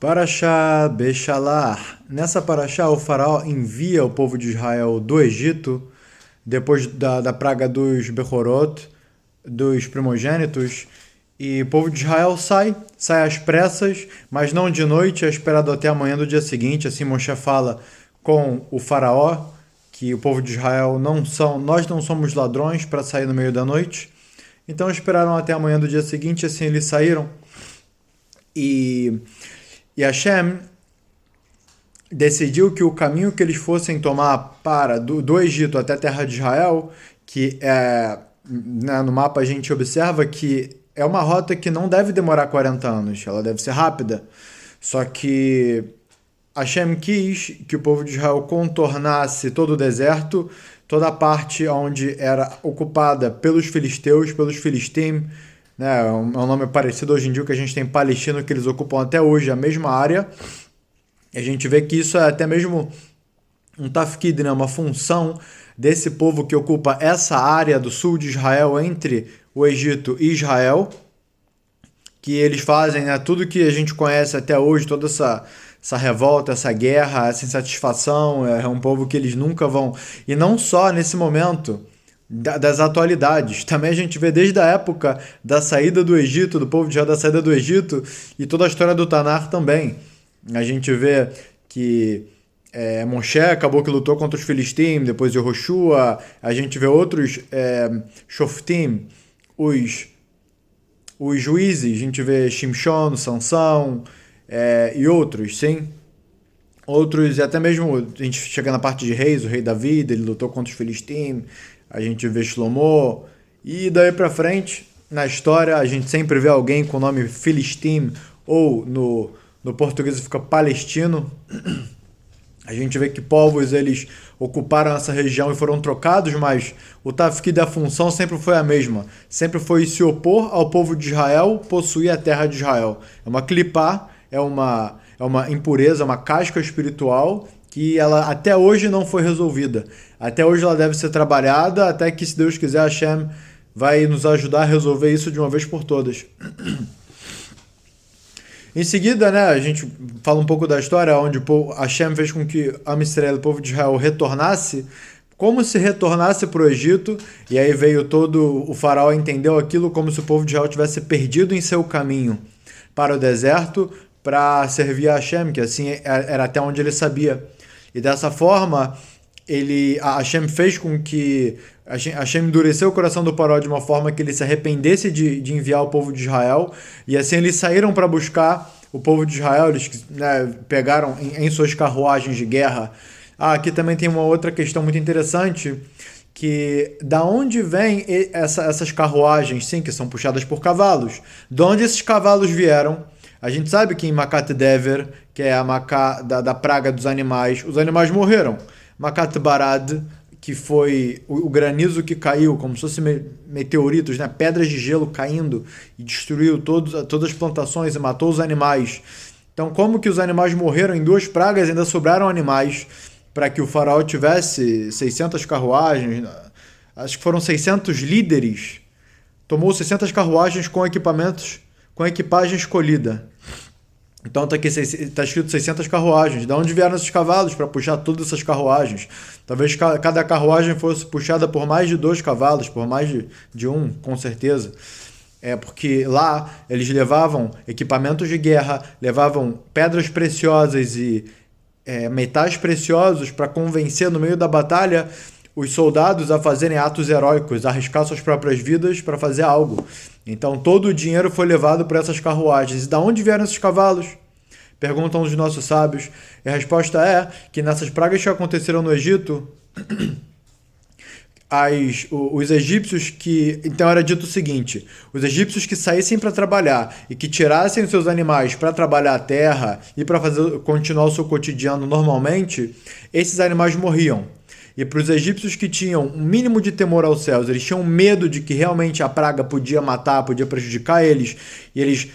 Parashá Beshalach. Nessa Parashá, o faraó envia o povo de Israel do Egito, depois da praga dos Bechorot, dos primogênitos, e o povo de Israel sai às pressas, mas não de noite, é esperado até amanhã do dia seguinte. Assim Moshe fala com o faraó, que o povo de Israel nós não somos ladrões para sair no meio da noite. Então esperaram até amanhã do dia seguinte, assim eles saíram. E Hashem decidiu que o caminho que eles fossem tomar do Egito até a terra de Israel, que no mapa a gente observa que é uma rota que não deve demorar 40 anos, ela deve ser rápida. Só que Hashem quis que o povo de Israel contornasse todo o deserto, toda a parte onde era ocupada pelos filisteus, pelos filistim, né? É um nome parecido hoje em dia que a gente tem palestino, que eles ocupam até hoje a mesma área. E a gente vê que isso é até mesmo um tafkid, né? Uma função desse povo que ocupa essa área do sul de Israel, entre o Egito e Israel, que eles fazem, né, tudo que a gente conhece até hoje, toda essa revolta, essa guerra, essa insatisfação. É um povo que eles nunca vão... E não só nesse momento das atualidades, também a gente vê desde a época da saída do Egito, do povo de Israel da saída do Egito, e toda a história do Tanar também. A gente vê que Moshe acabou que lutou contra os filistim, depois Yehoshua, a gente vê outros Shoftim, os juízes, a gente vê Shimshon, Sansão, e outros, sim. Outros, e até mesmo a gente chega na parte de reis, o rei Davi, ele lutou contra os filistim, a gente vê Shlomo, e daí pra frente, na história, a gente sempre vê alguém com o nome Filistim, ou no português fica palestino. A gente vê que povos eles ocuparam essa região e foram trocados, mas o tafkid da função sempre foi a mesma. Sempre foi se opor ao povo de Israel, possuir a terra de Israel. É uma clipá, é uma impureza, uma casca espiritual que ela até hoje não foi resolvida. Até hoje ela deve ser trabalhada, até que, se Deus quiser, Hashem vai nos ajudar a resolver isso de uma vez por todas. Em seguida, né, a gente fala um pouco da história onde Hashem fez com que Am Israel, o povo de Israel, retornasse, como se retornasse para o Egito, e aí veio todo o faraó, entendeu aquilo como se o povo de Israel tivesse perdido em seu caminho para o deserto, para servir a Hashem, que assim era até onde ele sabia. E dessa forma, Hashem fez com que Hashem endureceu o coração do faraó de uma forma que ele se arrependesse de enviar o povo de Israel, e assim eles saíram para buscar o povo de Israel. Eles, né, pegaram em suas carruagens de guerra. Aqui também tem uma outra questão muito interessante, que da onde vêm essas carruagens, sim, que são puxadas por cavalos? De onde esses cavalos vieram? A gente sabe que em Makat Dever, que é a Macá da praga dos animais, os animais morreram. Makat Barad, que foi o granizo que caiu, como se fossem meteoritos, né? Pedras de gelo caindo e destruiu todas as plantações e matou os animais. Então, como que os animais morreram em duas pragas e ainda sobraram animais para que o faraó tivesse 600 carruagens? Acho que foram 600 líderes. Tomou 600 carruagens com equipagem escolhida. Então está escrito 600 carruagens. De onde vieram esses cavalos para puxar todas essas carruagens? Talvez cada carruagem fosse puxada por mais de 2 cavalos, por mais de um, com certeza. Porque lá eles levavam equipamentos de guerra, levavam pedras preciosas e metais preciosos para convencer no meio da batalha os soldados a fazerem atos heróicos, a arriscar suas próprias vidas para fazer algo. Então todo o dinheiro foi levado por essas carruagens. E de onde vieram esses cavalos? Perguntam os nossos sábios. E a resposta é que nessas pragas que aconteceram no Egito, os egípcios que... Então era dito o seguinte: os egípcios que saíssem para trabalhar e que tirassem os seus animais para trabalhar a terra e para continuar o seu cotidiano normalmente, esses animais morriam. E para os egípcios que tinham um mínimo de temor aos céus, eles tinham medo de que realmente a praga podia matar, podia prejudicar eles, e eles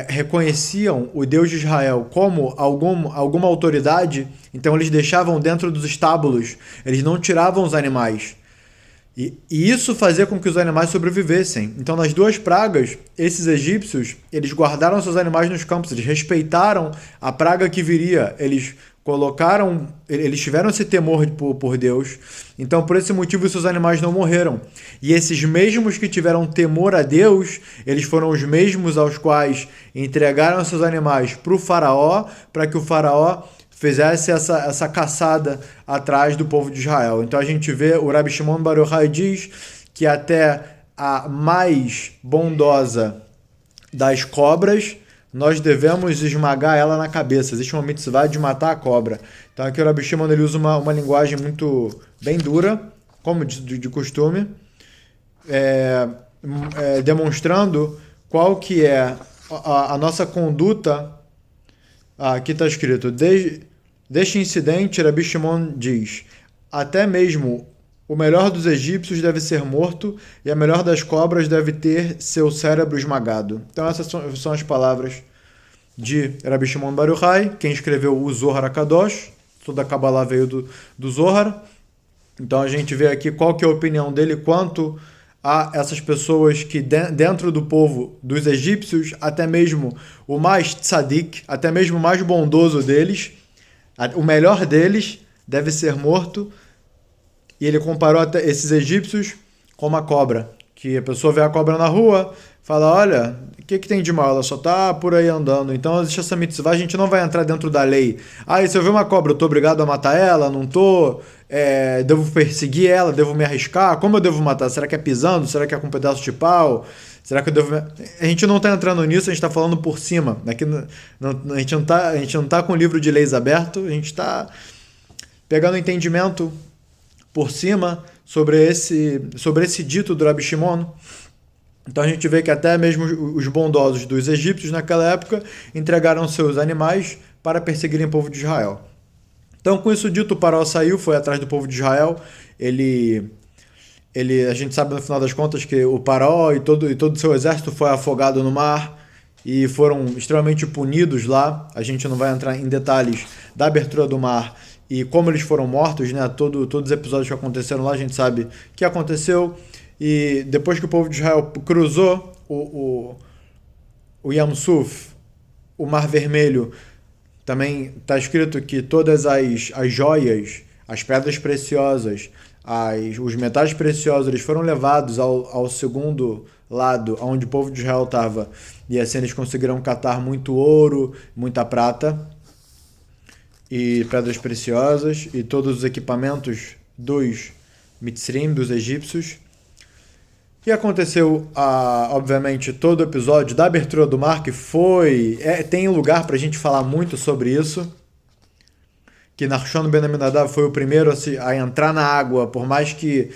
reconheciam o Deus de Israel como alguma autoridade, então eles deixavam dentro dos estábulos, eles não tiravam os animais. E isso fazia com que os animais sobrevivessem. Então, nas duas pragas, esses egípcios, eles guardaram seus animais nos campos, eles respeitaram a praga que viria, eles tiveram esse temor por Deus. Então, por esse motivo, seus animais não morreram. E esses mesmos que tiveram temor a Deus, eles foram os mesmos aos quais entregaram seus animais para o faraó, para que o faraó fizesse essa caçada atrás do povo de Israel. Então a gente vê, o Rabi Shimon Bar Yochai diz que até a mais bondosa das cobras, nós devemos esmagar ela na cabeça. Existe uma mitzvah de matar a cobra. Então aqui o Rabi Shimon ele usa uma linguagem muito bem dura, como de costume, demonstrando qual que é a nossa conduta. Aqui está escrito, deste incidente, Rabi Shimon diz, até mesmo o melhor dos egípcios deve ser morto e a melhor das cobras deve ter seu cérebro esmagado. Então essas são as palavras de Rabi Shimon Bar Yochai, quem escreveu o Zohar HaKadosh, toda a Kabbalah veio do Zohar. Então a gente vê aqui qual que é a opinião dele quanto a essas pessoas que dentro do povo dos egípcios, até mesmo o mais tzadik, até mesmo o mais bondoso deles, o melhor deles deve ser morto. E ele comparou até esses egípcios com uma cobra, que a pessoa vê a cobra na rua, fala, olha, o que tem de mal? Ela só está por aí andando. Então existe essa mitzvah, a gente não vai entrar dentro da lei. E se eu ver uma cobra, eu estou obrigado a matar ela? Não estou? Devo perseguir ela? Devo me arriscar? Como eu devo matar? Será que é pisando? Será que é com um pedaço de pau? Será que eu devo... A gente não está entrando nisso, a gente está falando por cima. Aqui a gente não tá com o livro de leis aberto, a gente está pegando entendimento por cima sobre esse dito do Rabi Shimon. Então a gente vê que até mesmo os bondosos dos egípcios naquela época entregaram seus animais para perseguirem o povo de Israel. Então com isso dito, o faraó saiu, foi atrás do povo de Israel. A gente sabe no final das contas que o faraó e todo o seu exército foi afogado no mar e foram extremamente punidos lá. A gente não vai entrar em detalhes da abertura do mar e como eles foram mortos, né? Todos os episódios que aconteceram lá, a gente sabe que aconteceu. E depois que o povo de Israel cruzou o Yam Suf, o Mar Vermelho, também está escrito que todas as joias, as pedras preciosas, os metais preciosos, eles foram levados ao segundo lado, onde o povo de Israel estava. E assim eles conseguiram catar muito ouro, muita prata e pedras preciosas e todos os equipamentos dos Mitzrim, dos egípcios. E aconteceu, obviamente, todo o episódio da abertura do mar, que tem lugar para a gente falar muito sobre isso, que Nachshon ben Aminadav foi o primeiro a entrar na água, por mais que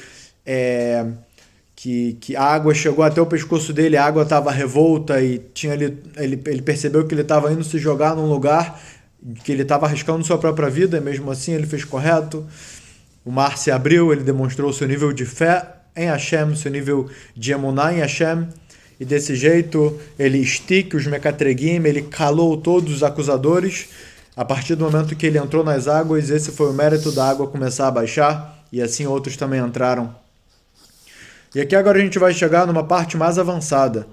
a água chegou até o pescoço dele, a água estava revolta e ele percebeu que ele estava indo se jogar num lugar que ele estava arriscando sua própria vida, e mesmo assim ele fez correto. O mar se abriu, ele demonstrou seu nível de fé em Hashem, seu nível de emuná em Hashem, e desse jeito ele estica os mecatregim, ele calou todos os acusadores. A partir do momento que ele entrou nas águas, esse foi o mérito da água começar a baixar, e assim outros também entraram. E aqui agora a gente vai chegar numa parte mais avançada.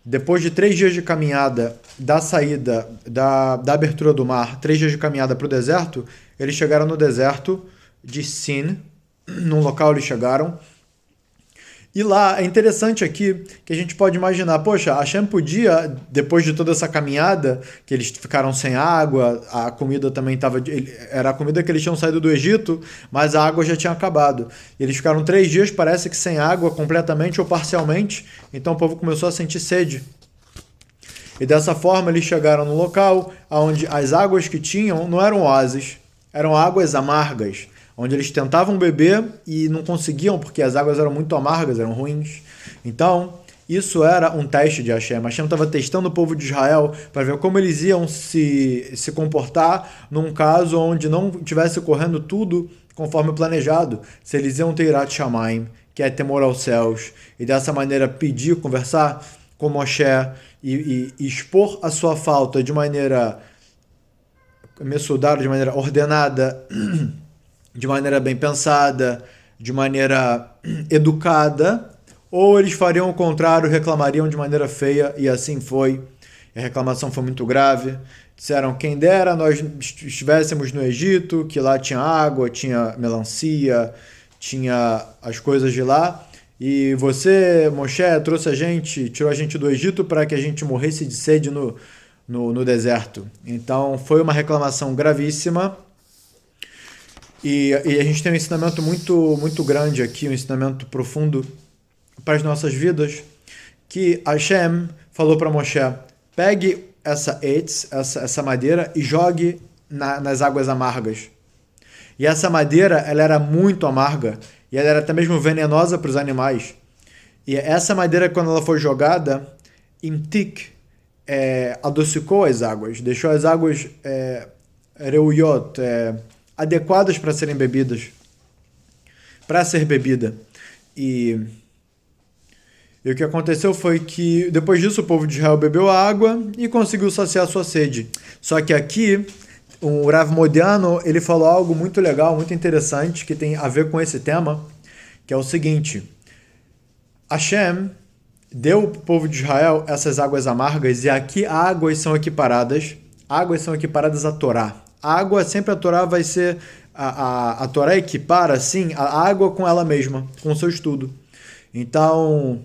Depois de 3 dias de caminhada da saída, da abertura do mar, 3 dias de caminhada para o deserto, eles chegaram no deserto de Sin, num local eles chegaram. E lá, é interessante aqui que a gente pode imaginar, poxa, Hashem podia, depois de toda essa caminhada, que eles ficaram sem água, a comida também era a comida que eles tinham saído do Egito, mas a água já tinha acabado. Eles ficaram 3 dias, parece que sem água, completamente ou parcialmente, então o povo começou a sentir sede. E dessa forma eles chegaram no local onde as águas que tinham não eram oásis, eram águas amargas, onde eles tentavam beber e não conseguiam, porque as águas eram muito amargas, eram ruins. Então, isso era um teste de Hashem. Hashem estava testando o povo de Israel para ver como eles iam se comportar num caso onde não estivesse correndo tudo conforme planejado. Se eles iam ter Irat Shamayim, que é temor aos céus, e dessa maneira pedir, conversar com Moshe e expor a sua falta de maneira mesudada, de maneira ordenada, de maneira bem pensada, de maneira educada, ou eles fariam o contrário, reclamariam de maneira feia, e assim foi. A reclamação foi muito grave. Disseram, quem dera nós estivéssemos no Egito, que lá tinha água, tinha melancia, tinha as coisas de lá. E você, Moshe, trouxe a gente, tirou a gente do Egito para que a gente morresse de sede no deserto. Então foi uma reclamação gravíssima. E a gente tem um ensinamento muito grande aqui, um ensinamento profundo para as nossas vidas, que Hashem falou para Moshe, pegue essa madeira e jogue nas águas amargas. E essa madeira, ela era muito amarga, e ela era até mesmo venenosa para os animais. E essa madeira, quando ela foi jogada, imtik, adocicou as águas, deixou as águas reuyot, adequadas para serem bebidas, para ser bebida. E o que aconteceu foi que, depois disso, o povo de Israel bebeu a água e conseguiu saciar sua sede. Só que aqui, o Rav Modiano, ele falou algo muito legal, muito interessante, que tem a ver com esse tema, que é o seguinte: Hashem deu para o povo de Israel essas águas amargas, e aqui águas são equiparadas à Torá. A Torá vai ser, a Torá equipara, assim, a água com ela mesma, com o seu estudo. Então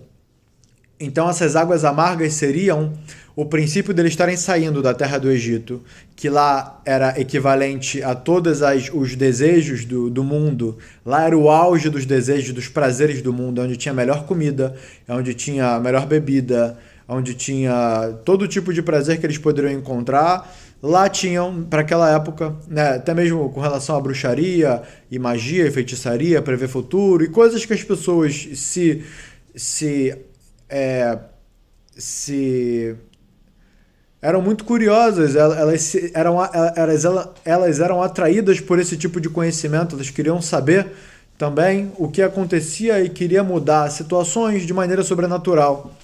essas águas amargas seriam o princípio deles estarem saindo da terra do Egito, que lá era equivalente a todos os desejos do mundo. Lá era o auge dos desejos, dos prazeres do mundo, onde tinha a melhor comida, onde tinha a melhor bebida, onde tinha todo tipo de prazer que eles poderiam encontrar. Lá tinham, para aquela época, né, até mesmo com relação à bruxaria e magia e feitiçaria, prever futuro e coisas que as pessoas eram muito curiosas, elas eram atraídas por esse tipo de conhecimento, elas queriam saber também o que acontecia e queria mudar situações de maneira sobrenatural.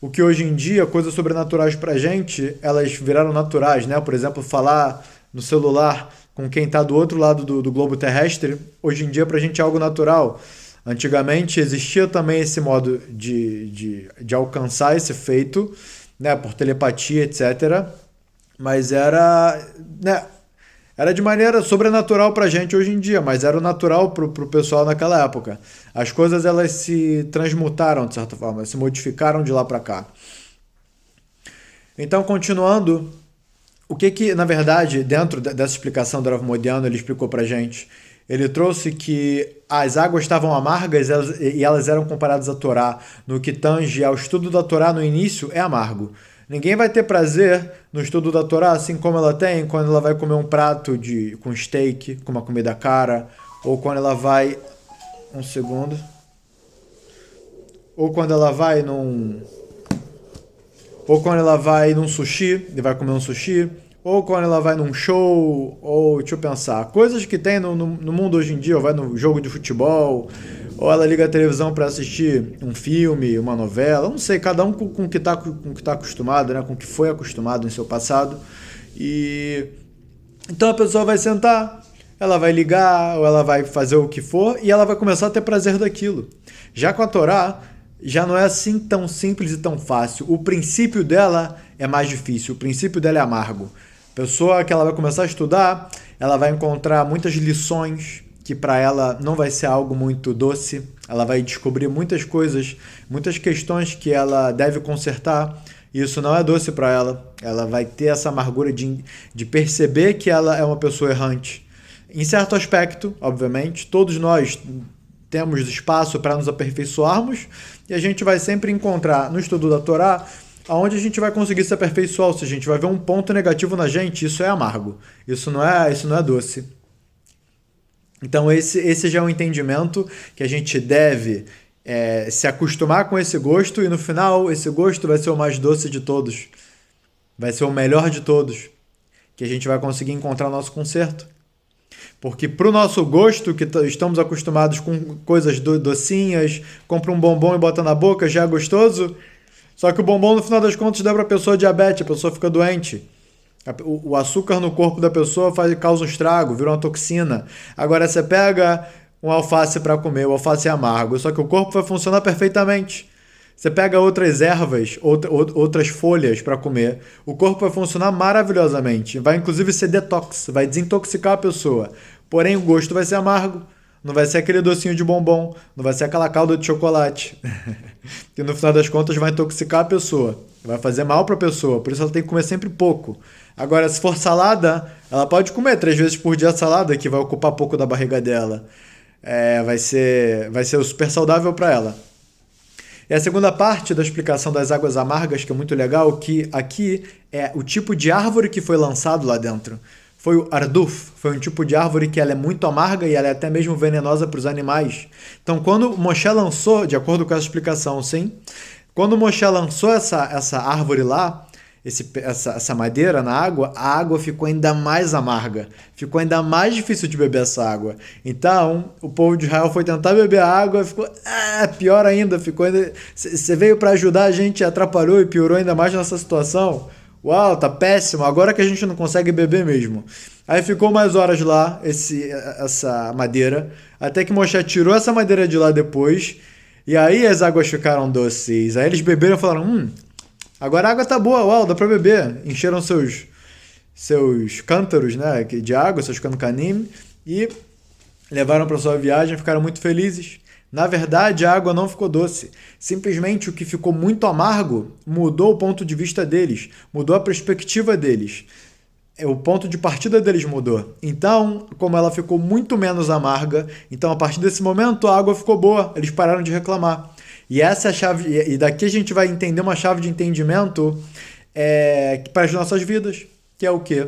O que hoje em dia, coisas sobrenaturais pra gente, elas viraram naturais, né? Por exemplo, falar no celular com quem está do outro lado do globo terrestre, hoje em dia pra gente é algo natural. Antigamente existia também esse modo de alcançar esse feito, né, por telepatia, etc. Mas era de maneira sobrenatural pra gente hoje em dia, mas era o natural pro pessoal naquela época. As coisas, elas se transmutaram, de certa forma, se modificaram de lá pra cá. Então, continuando, o que na verdade, dentro dessa explicação do Rav Modiano, ele explicou pra gente? Ele trouxe que as águas estavam amargas e elas eram comparadas à Torá. No que tange ao estudo da Torá no início, é amargo. Ninguém vai ter prazer no estudo da Torá, assim como ela tem quando ela vai comer um prato com steak, com uma comida cara, ou quando ela vai... Um segundo. Ou quando ela vai num sushi, e vai comer um sushi, ou quando ela vai num show, ou, deixa eu pensar, coisas que tem no mundo hoje em dia, ou vai no jogo de futebol, ou ela liga a televisão para assistir um filme, uma novela, não sei, cada um com o que tá acostumado, né, com o que foi acostumado em seu passado. E então a pessoa vai sentar, ela vai ligar, ou ela vai fazer o que for, e ela vai começar a ter prazer daquilo. Já com a Torá, já não é assim tão simples e tão fácil. O princípio dela é mais difícil, o princípio dela é amargo. A pessoa que ela vai começar a estudar, ela vai encontrar muitas lições que para ela não vai ser algo muito doce. Ela vai descobrir muitas coisas, muitas questões que ela deve consertar. E isso não é doce para ela. Ela vai ter essa amargura de perceber que ela é uma pessoa errante. Em certo aspecto, obviamente, todos nós temos espaço para nos aperfeiçoarmos, e a gente vai sempre encontrar no estudo da Torá aonde a gente vai conseguir se aperfeiçoar, ou seja, a gente vai ver um ponto negativo na gente, isso é amargo, isso não é doce. Então esse já é um entendimento que a gente deve se acostumar com esse gosto, e no final esse gosto vai ser o mais doce de todos, vai ser o melhor de todos, que a gente vai conseguir encontrar o nosso conserto. Porque para o nosso gosto, que estamos acostumados com coisas docinhas, compra um bombom e bota na boca, já é gostoso. Só que o bombom, no final das contas, dá para a pessoa diabetes, a pessoa fica doente. O açúcar no corpo da pessoa causa um estrago, vira uma toxina. Agora você pega um alface para comer, o alface é amargo, só que o corpo vai funcionar perfeitamente. Você pega outras ervas, outras folhas para comer, o corpo vai funcionar maravilhosamente. Vai inclusive ser detox, vai desintoxicar a pessoa. Porém, o gosto vai ser amargo. Não vai ser aquele docinho de bombom, não vai ser aquela calda de chocolate. Que no final das contas vai intoxicar a pessoa, vai fazer mal para a pessoa, por isso ela tem que comer sempre pouco. Agora, se for salada, ela pode comer 3 vezes por dia salada, que vai ocupar pouco da barriga dela. Vai ser super saudável para ela. E a segunda parte da explicação das águas amargas, que é muito legal, que aqui é o tipo de árvore que foi lançado lá dentro. Foi o arduf, foi um tipo de árvore que ela é muito amarga e ela é até mesmo venenosa para os animais. Então, quando Moshe lançou, de acordo com essa explicação, sim, quando Moshe lançou essa árvore lá, essa madeira na água, a água ficou ainda mais amarga, ficou ainda mais difícil de beber essa água. Então, o povo de Israel foi tentar beber a água, ficou pior ainda, você veio para ajudar a gente, atrapalhou e piorou ainda mais nossa situação. Uau, tá péssimo, agora que a gente não consegue beber mesmo. Aí ficou mais horas lá, essa madeira, até que Moshe tirou essa madeira de lá depois, e aí as águas ficaram doces. Aí eles beberam e falaram, agora a água tá boa, uau, dá pra beber. Encheram seus cântaros, né, de água, seus cancanim, e levaram para sua viagem, ficaram muito felizes. Na verdade, a água não ficou doce. Simplesmente o que ficou muito amargo mudou o ponto de vista deles, mudou a perspectiva deles. O ponto de partida deles mudou. Então, como ela ficou muito menos amarga, então a partir desse momento a água ficou boa, eles pararam de reclamar. E essa é a chave, e daqui a gente vai entender uma chave de entendimento para as nossas vidas, que é o quê?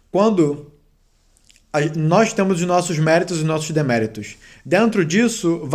Quando nós temos os nossos méritos e os nossos deméritos. Dentro disso,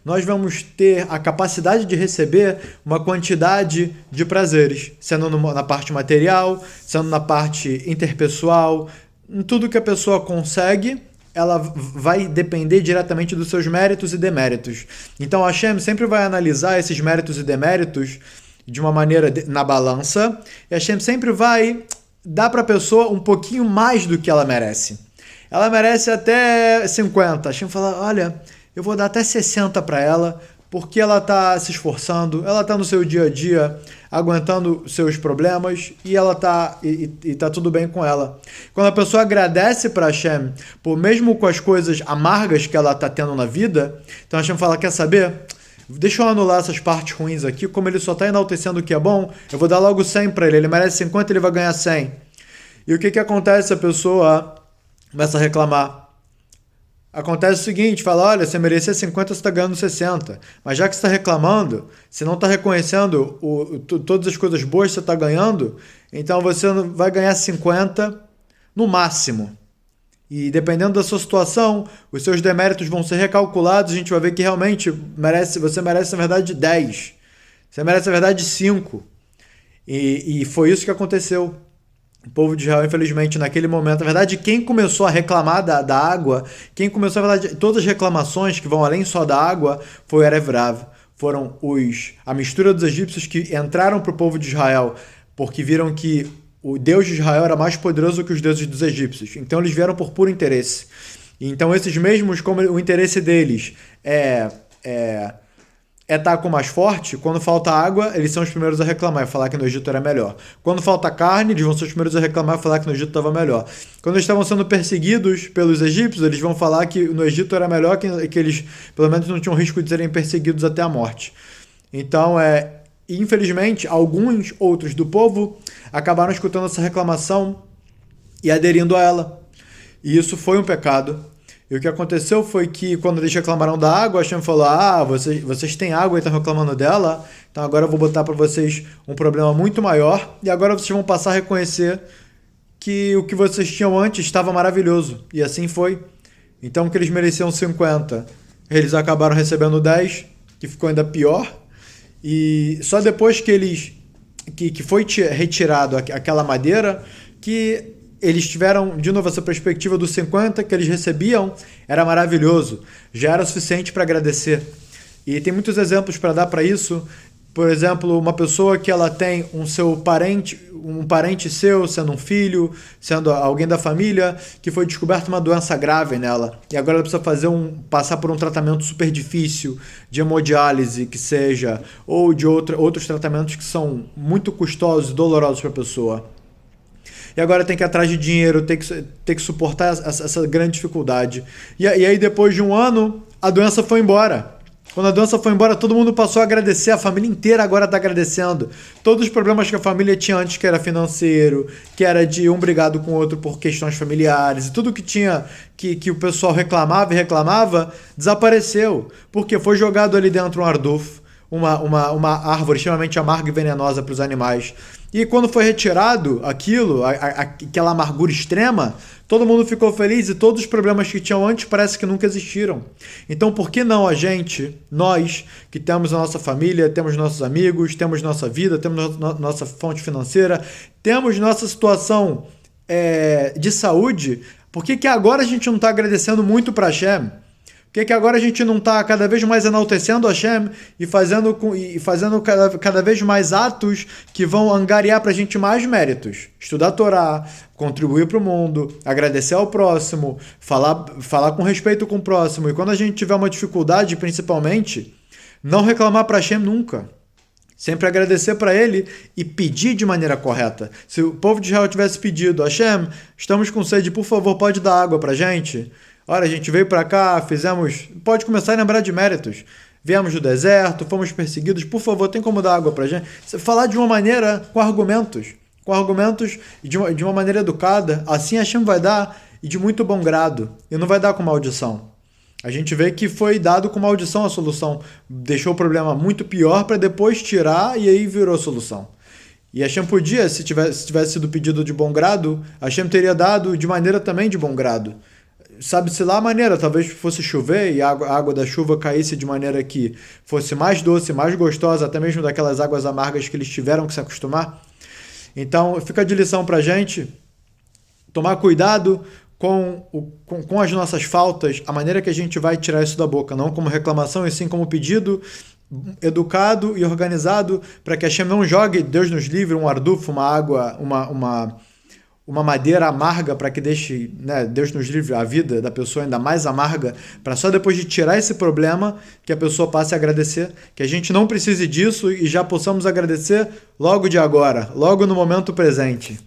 nós vamos ter a capacidade de receber uma quantidade de prazeres, sendo na parte material, sendo na parte interpessoal, em tudo que a pessoa consegue, ela vai depender diretamente dos seus méritos e deméritos. Então, a Hashem sempre vai analisar esses méritos e deméritos de uma maneira na balança, e a Hashem sempre vai dar para a pessoa um pouquinho mais do que ela merece. Ela merece até 50. A Hashem fala, olha, eu vou dar até 60 para ela, porque ela está se esforçando, ela está no seu dia a dia, aguentando seus problemas, e ela tá tudo bem com ela. Quando a pessoa agradece para Hashem, mesmo com as coisas amargas que ela está tendo na vida, então a Hashem fala, quer saber? Deixa eu anular essas partes ruins aqui, como ele só está enaltecendo o que é bom, eu vou dar logo 100 para ele merece 50, ele vai ganhar 100. E o que acontece? A pessoa começa a reclamar. Acontece o seguinte, fala, olha, você merecia 50, você está ganhando 60. Mas já que você está reclamando, você não está reconhecendo todas as coisas boas que você está ganhando, então você vai ganhar 50 no máximo. E dependendo da sua situação, os seus deméritos vão ser recalculados, a gente vai ver que realmente você merece, na verdade, 10. Você merece, na verdade, 5. E foi isso que aconteceu. O povo de Israel, infelizmente, naquele momento, na verdade, quem começou a reclamar da água, quem começou, na verdade, todas as reclamações que vão além só da água, foi o Erev Rav. Foram a mistura dos egípcios que entraram para o povo de Israel, porque viram que o Deus de Israel era mais poderoso que os deuses dos egípcios. Então eles vieram por puro interesse. Então esses mesmos, como o interesse deles é estar com mais forte, quando falta água, eles são os primeiros a reclamar e falar que no Egito era melhor. Quando falta carne, eles vão ser os primeiros a reclamar e falar que no Egito estava melhor. Quando eles estavam sendo perseguidos pelos egípcios, eles vão falar que no Egito era melhor, que eles pelo menos não tinham risco de serem perseguidos até a morte. Então, infelizmente, alguns outros do povo acabaram escutando essa reclamação e aderindo a ela. E isso foi um pecado. E o que aconteceu foi que, quando eles reclamaram da água, a Hashem falou, vocês têm água e estão reclamando dela, então agora eu vou botar para vocês um problema muito maior, e agora vocês vão passar a reconhecer que o que vocês tinham antes estava maravilhoso. E assim foi. Então, que eles mereciam 50, eles acabaram recebendo 10, que ficou ainda pior. E só depois que foi retirado aquela madeira, que eles tiveram, de novo, essa perspectiva dos 50 que eles recebiam, era maravilhoso, já era suficiente para agradecer. E tem muitos exemplos para dar para isso. Por exemplo, uma pessoa que ela tem um parente seu, sendo um filho, sendo alguém da família, que foi descoberta uma doença grave nela. E agora ela precisa passar por um tratamento super difícil, de hemodiálise, que seja, ou de outros tratamentos que são muito custosos e dolorosos para a pessoa. E agora tem que ir atrás de dinheiro, tem que suportar essa grande dificuldade. E aí, depois de um ano, a doença foi embora. Quando a doença foi embora, todo mundo passou a agradecer, a família inteira agora está agradecendo. Todos os problemas que a família tinha antes, que era financeiro, que era de um brigado com o outro por questões familiares, e tudo que tinha, que o pessoal reclamava, desapareceu. Porque foi jogado ali dentro um arduf, uma árvore extremamente amarga e venenosa para os animais. E quando foi retirado aquela amargura extrema, todo mundo ficou feliz e todos os problemas que tinham antes parece que nunca existiram. Então por que não nós que temos a nossa família, temos nossos amigos, temos nossa vida, temos nossa fonte financeira, temos nossa situação de saúde, por que agora a gente não está agradecendo muito para Hashem? Por que agora a gente não está cada vez mais enaltecendo Hashem e fazendo cada vez mais atos que vão angariar para a gente mais méritos? Estudar a Torá, contribuir para o mundo, agradecer ao próximo, falar com respeito com o próximo. E quando a gente tiver uma dificuldade, principalmente, não reclamar para Hashem nunca. Sempre agradecer para ele e pedir de maneira correta. Se o povo de Israel tivesse pedido, Hashem, estamos com sede, por favor, pode dar água para a gente? Olha, a gente veio para cá, pode começar a lembrar de méritos. Viemos do deserto, fomos perseguidos, por favor, tem como dar água pra gente? Falar de uma maneira, com argumentos e de uma maneira educada, assim Hashem vai dar e de muito bom grado, e não vai dar com maldição. A gente vê que foi dado com maldição a solução, deixou o problema muito pior para depois tirar e aí virou a solução. E Hashem podia, se tivesse sido pedido de bom grado, Hashem teria dado de maneira também de bom grado. Sabe-se lá a maneira, talvez fosse chover e a água da chuva caísse de maneira que fosse mais doce, mais gostosa, até mesmo daquelas águas amargas que eles tiveram que se acostumar. Então, fica de lição pra gente tomar cuidado com as nossas faltas, a maneira que a gente vai tirar isso da boca, não como reclamação, e sim como pedido educado e organizado, para que Hashem não jogue, Deus nos livre, um arduf, uma água, uma madeira amarga para que deixe, Deus nos livre, a vida da pessoa ainda mais amarga, para só depois de tirar esse problema que a pessoa passe a agradecer, que a gente não precise disso e já possamos agradecer logo de agora, logo no momento presente.